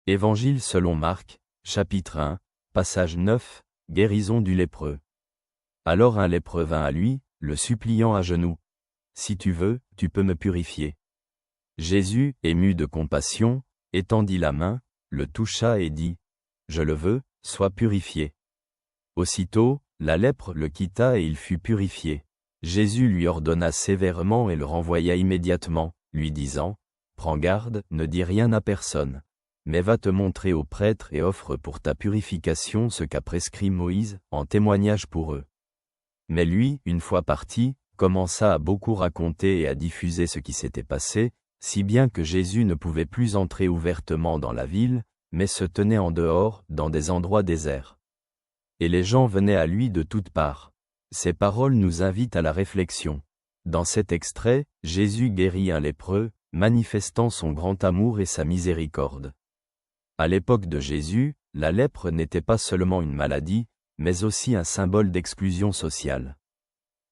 Évangile selon Marc, chapitre 1, passage 9, guérison du lépreux. Alors un lépreux vint à lui, le suppliant à genoux. « Si tu veux, tu peux me purifier. » Jésus, ému de compassion, étendit la main, le toucha et dit : « Je le veux, sois purifié. » Aussitôt, la lèpre le quitta et il fut purifié. Jésus lui ordonna sévèrement et le renvoya immédiatement, lui disant : « Prends garde, ne dis rien à personne. Mais va te montrer aux prêtres et offre pour ta purification ce qu'a prescrit Moïse, en témoignage pour eux. » Mais lui, une fois parti, commença à beaucoup raconter et à diffuser ce qui s'était passé, si bien que Jésus ne pouvait plus entrer ouvertement dans la ville, mais se tenait en dehors, dans des endroits déserts. Et les gens venaient à lui de toutes parts. Ces paroles nous invitent à la réflexion. Dans cet extrait, Jésus guérit un lépreux, manifestant son grand amour et sa miséricorde. À l'époque de Jésus, la lèpre n'était pas seulement une maladie, mais aussi un symbole d'exclusion sociale.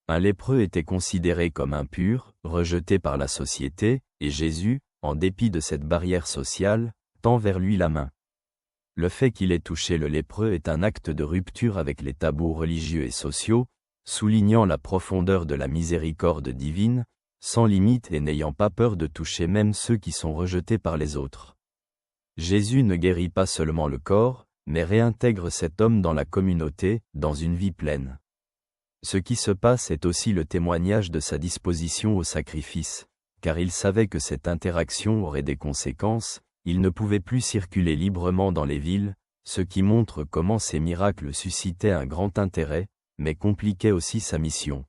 Un lépreux était considéré comme impur, rejeté par la société, et Jésus, en dépit de cette barrière sociale, tend vers lui la main. Le fait qu'il ait touché le lépreux est un acte de rupture avec les tabous religieux et sociaux, soulignant la profondeur de la miséricorde divine, sans limite et n'ayant pas peur de toucher même ceux qui sont rejetés par les autres. Jésus ne guérit pas seulement le corps, mais réintègre cet homme dans la communauté, dans une vie pleine. Ce qui se passe est aussi le témoignage de sa disposition au sacrifice, car il savait que cette interaction aurait des conséquences, il ne pouvait plus circuler librement dans les villes, ce qui montre comment ces miracles suscitaient un grand intérêt, mais compliquaient aussi sa mission.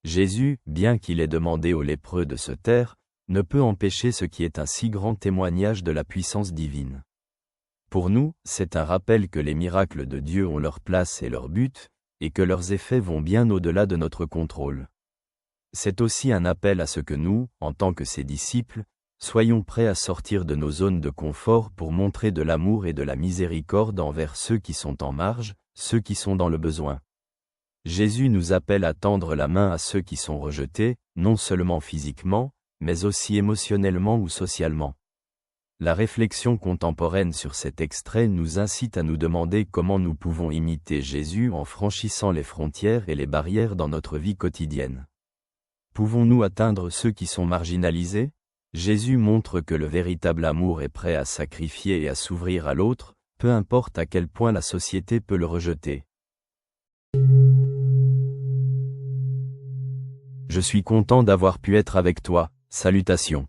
Jésus, bien qu'il ait demandé aux lépreux de se taire, ne peut empêcher ce qui est un si grand témoignage de la puissance divine. Pour nous, c'est un rappel que les miracles de Dieu ont leur place et leur but, et que leurs effets vont bien au-delà de notre contrôle. C'est aussi un appel à ce que nous, en tant que ses disciples, soyons prêts à sortir de nos zones de confort pour montrer de l'amour et de la miséricorde envers ceux qui sont en marge, ceux qui sont dans le besoin. Jésus nous appelle à tendre la main à ceux qui sont rejetés, non seulement physiquement, mais aussi émotionnellement ou socialement. La réflexion contemporaine sur cet extrait nous incite à nous demander comment nous pouvons imiter Jésus en franchissant les frontières et les barrières dans notre vie quotidienne. Pouvons-nous atteindre ceux qui sont marginalisés ? Jésus montre que le véritable amour est prêt à sacrifier et à s'ouvrir à l'autre, peu importe à quel point la société peut le rejeter. Je suis content d'avoir pu être avec toi. Salutations.